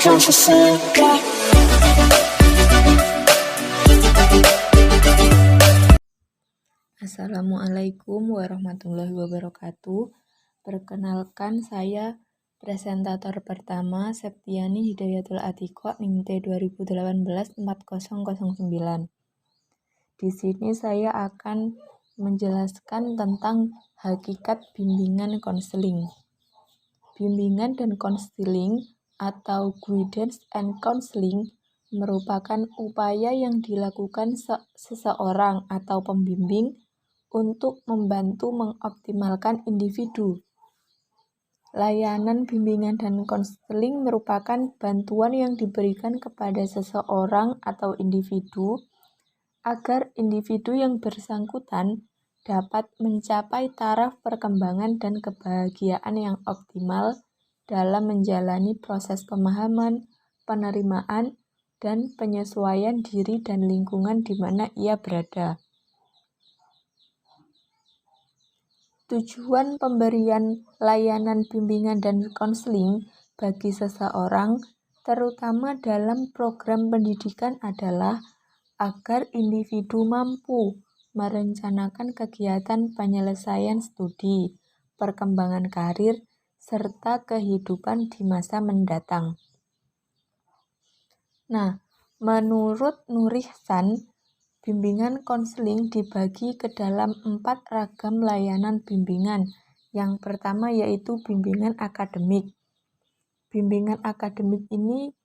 Assalamualaikum warahmatullahi wabarakatuh. Perkenalkan, saya presentator pertama Septiani Hidayatul Athiqah NIMT 2018-4009. Di sini saya akan menjelaskan tentang hakikat bimbingan konseling. Bimbingan dan konseling atau guidance and counseling merupakan upaya yang dilakukan seseorang atau pembimbing untuk membantu mengoptimalkan individu. Layanan bimbingan dan konseling merupakan bantuan yang diberikan kepada seseorang atau individu agar individu yang bersangkutan dapat mencapai taraf perkembangan dan kebahagiaan yang optimal dalam menjalani proses pemahaman, penerimaan, dan penyesuaian diri dan lingkungan di mana ia berada. Tujuan pemberian layanan bimbingan dan konseling bagi seseorang, terutama dalam program pendidikan, adalah agar individu mampu merencanakan kegiatan penyelesaian studi, perkembangan karir, serta kehidupan di masa mendatang. Nah, menurut Nur Ihsan, bimbingan konseling dibagi ke dalam 4 ragam layanan bimbingan. Yang pertama yaitu bimbingan akademik. Bimbingan akademik ini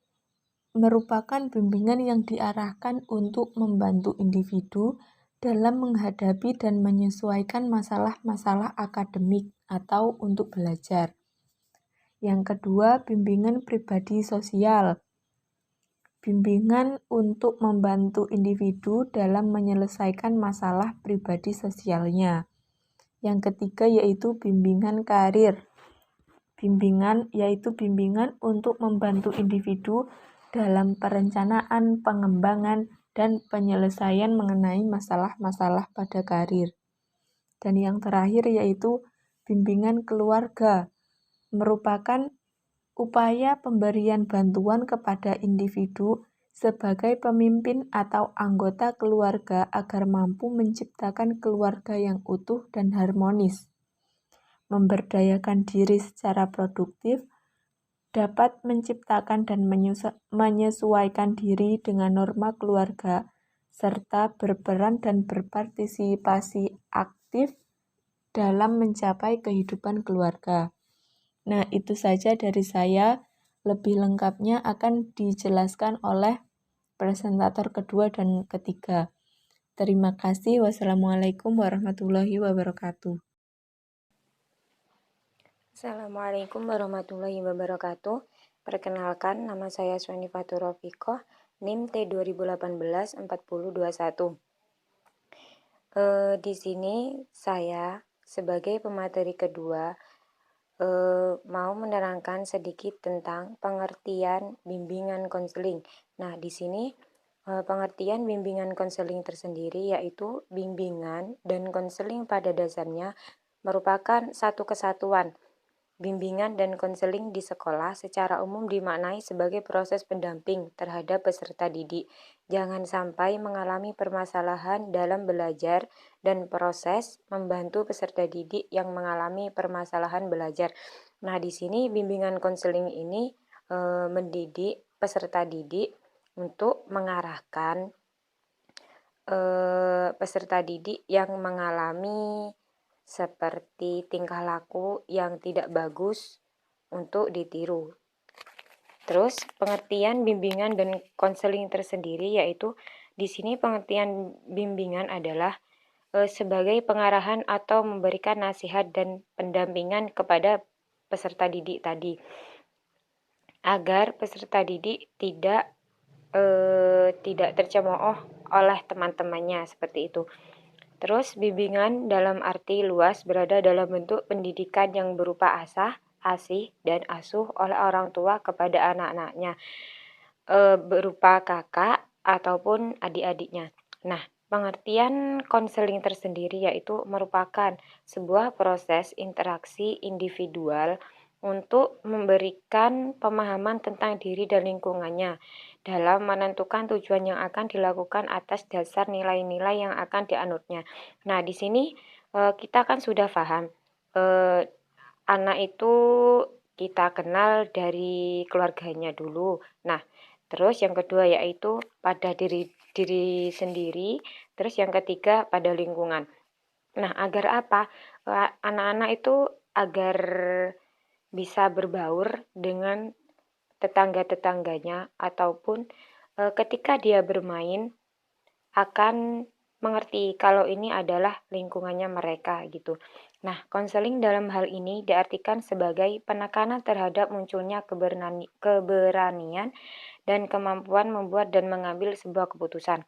merupakan bimbingan yang diarahkan untuk membantu individu dalam menghadapi dan menyesuaikan masalah-masalah akademik atau untuk belajar. Yang kedua, bimbingan pribadi sosial. Bimbingan untuk membantu individu dalam menyelesaikan masalah pribadi sosialnya. Yang ketiga yaitu bimbingan karir. Bimbingan untuk membantu individu dalam perencanaan, pengembangan, dan penyelesaian mengenai masalah-masalah pada karir. Dan yang terakhir yaitu bimbingan keluarga, merupakan upaya pemberian bantuan kepada individu sebagai pemimpin atau anggota keluarga agar mampu menciptakan keluarga yang utuh dan harmonis, memberdayakan diri secara produktif, dapat menciptakan dan menyesuaikan diri dengan norma keluarga, serta berperan dan berpartisipasi aktif dalam mencapai kehidupan keluarga. Nah, itu saja dari saya. Lebih lengkapnya akan dijelaskan oleh presentator kedua dan ketiga. Terima kasih. Wassalamualaikum warahmatullahi wabarakatuh. Assalamualaikum warahmatullahi wabarakatuh. Perkenalkan, nama saya Suwani Fatur Rofiqoh, NIM T2018-4021. Di sini saya sebagai pemateri kedua mau menerangkan sedikit tentang pengertian bimbingan konseling. Nah, di sini pengertian bimbingan konseling tersendiri yaitu bimbingan dan konseling pada dasarnya merupakan satu kesatuan. Bimbingan dan konseling di sekolah secara umum dimaknai sebagai proses pendamping terhadap peserta didik. Jangan sampai mengalami permasalahan dalam belajar dan proses membantu peserta didik yang mengalami permasalahan belajar. Nah, di sini bimbingan konseling ini mendidik peserta didik untuk mengarahkan peserta didik yang mengalami seperti tingkah laku yang tidak bagus untuk ditiru. Terus pengertian bimbingan dan konseling tersendiri yaitu di sini pengertian bimbingan adalah sebagai pengarahan atau memberikan nasihat dan pendampingan kepada peserta didik tadi agar peserta didik tidak tercemooh oleh teman-temannya seperti itu. Terus bimbingan dalam arti luas berada dalam bentuk pendidikan yang berupa asah, asih, dan asuh oleh orang tua kepada anak-anaknya berupa kakak ataupun adik-adiknya. Nah, pengertian konseling tersendiri yaitu merupakan sebuah proses interaksi individual untuk memberikan pemahaman tentang diri dan lingkungannya dalam menentukan tujuan yang akan dilakukan atas dasar nilai-nilai yang akan dianutnya. Nah, di sini kita kan sudah paham, anak itu kita kenal dari keluarganya dulu. Nah, terus yang kedua yaitu pada diri sendiri, terus yang ketiga pada lingkungan. Nah, agar apa? Anak-anak itu agar bisa berbaur dengan tetangga-tetangganya ataupun ketika dia bermain akan mengerti kalau ini adalah lingkungannya mereka gitu. Nah, konseling dalam hal ini diartikan sebagai penekanan terhadap munculnya keberanian dan kemampuan membuat dan mengambil sebuah keputusan.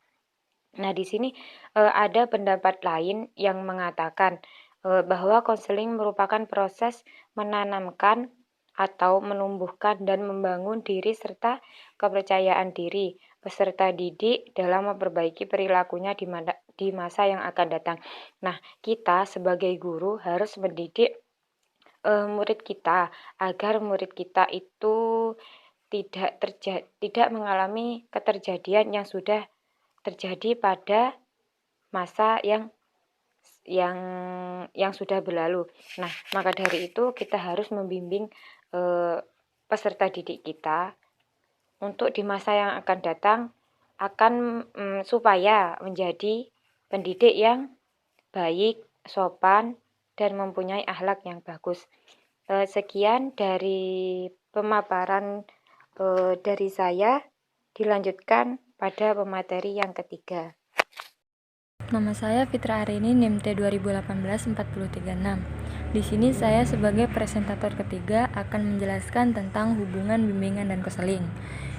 Nah, di sini ada pendapat lain yang mengatakan bahwa konseling merupakan proses menanamkan atau menumbuhkan dan membangun diri serta kepercayaan diri peserta didik dalam memperbaiki perilakunya di masa yang akan datang. Nah, kita sebagai guru harus mendidik murid kita agar murid kita itu tidak mengalami keterjadian yang sudah terjadi pada masa yang sudah berlalu. Nah, maka dari itu kita harus membimbing peserta didik kita untuk di masa yang akan datang supaya menjadi pendidik yang baik, sopan, dan mempunyai akhlak yang bagus. Sekian dari pemaparan dari saya, dilanjutkan pada pemateri yang ketiga. Nama saya Fitra Arini, NIM T 2018-436. Di sini saya sebagai presentator ketiga akan menjelaskan tentang hubungan bimbingan dan konseling.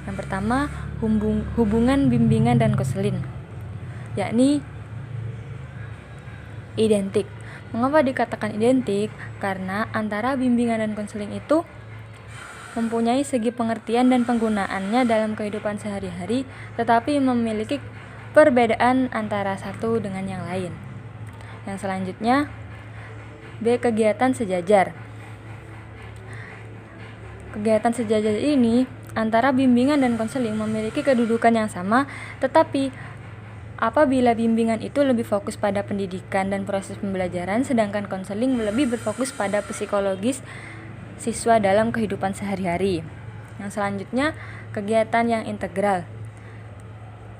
Yang pertama, hubungan bimbingan dan konseling, yakni identik. Mengapa dikatakan identik? Karena antara bimbingan dan konseling itu mempunyai segi pengertian dan penggunaannya dalam kehidupan sehari-hari, tetapi memiliki perbedaan antara satu dengan yang lain. Yang selanjutnya, B. Kegiatan sejajar. Kegiatan sejajar ini antara bimbingan dan konseling memiliki kedudukan yang sama, tetapi apabila bimbingan itu lebih fokus pada pendidikan dan proses pembelajaran, sedangkan konseling lebih berfokus pada psikologis siswa dalam kehidupan sehari-hari. Yang selanjutnya, kegiatan yang integral.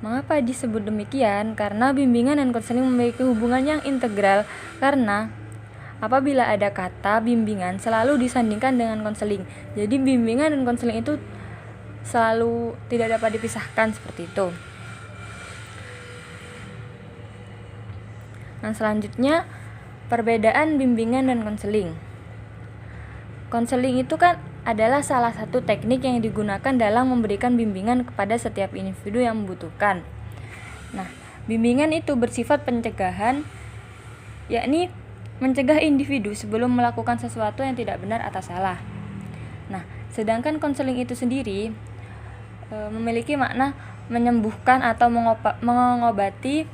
Mengapa disebut demikian? Karena bimbingan dan konseling memiliki hubungan yang integral, karena apabila ada kata bimbingan selalu disandingkan dengan konseling. Jadi bimbingan dan konseling itu selalu tidak dapat dipisahkan seperti itu. Nah, selanjutnya perbedaan bimbingan dan konseling. Konseling itu kan adalah salah satu teknik yang digunakan dalam memberikan bimbingan kepada setiap individu yang membutuhkan. Nah, bimbingan itu bersifat pencegahan, yakni mencegah individu sebelum melakukan sesuatu yang tidak benar atau salah. Nah, sedangkan konseling itu sendiri memiliki makna menyembuhkan atau mengobati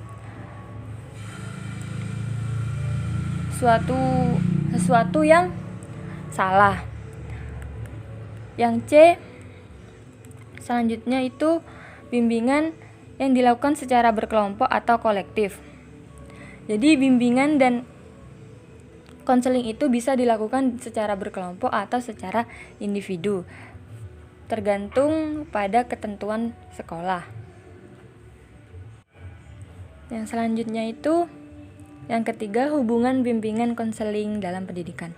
sesuatu yang salah. Yang C selanjutnya itu bimbingan yang dilakukan secara berkelompok atau kolektif. Jadi bimbingan dan konseling itu bisa dilakukan secara berkelompok atau secara individu, tergantung pada ketentuan sekolah. Yang selanjutnya itu yang ketiga, hubungan bimbingan konseling dalam pendidikan.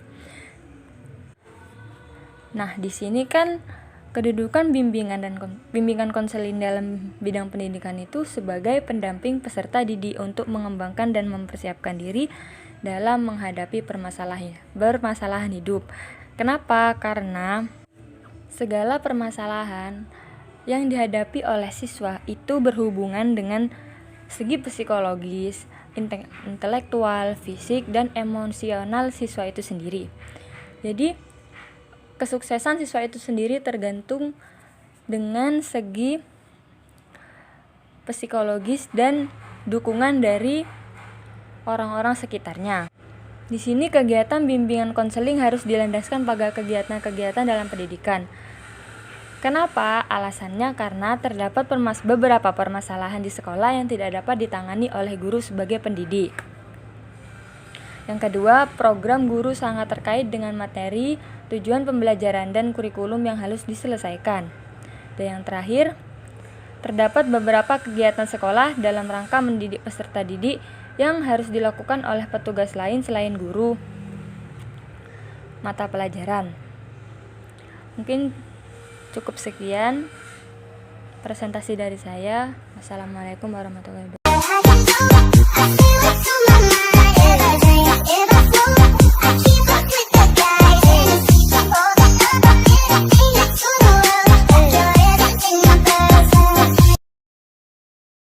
Nah, di sini kan kedudukan bimbingan konseling dalam bidang pendidikan itu sebagai pendamping peserta didik untuk mengembangkan dan mempersiapkan diri dalam menghadapi permasalahan hidup. Kenapa? Karena segala permasalahan yang dihadapi oleh siswa itu berhubungan dengan segi psikologis, intelektual, fisik, dan emosional siswa itu sendiri. Jadi kesuksesan siswa itu sendiri tergantung dengan segi psikologis dan dukungan dari orang-orang sekitarnya. Di sini kegiatan bimbingan konseling harus dilandaskan pada kegiatan-kegiatan dalam pendidikan. Kenapa? Alasannya karena terdapat beberapa permasalahan di sekolah yang tidak dapat ditangani oleh guru sebagai pendidik. Yang kedua, program guru sangat terkait dengan materi, tujuan pembelajaran, dan kurikulum yang harus diselesaikan. Dan yang terakhir, terdapat beberapa kegiatan sekolah dalam rangka mendidik peserta didik yang harus dilakukan oleh petugas lain selain guru mata pelajaran. Mungkin cukup sekian presentasi dari saya. Wassalamualaikum warahmatullahi wabarakatuh.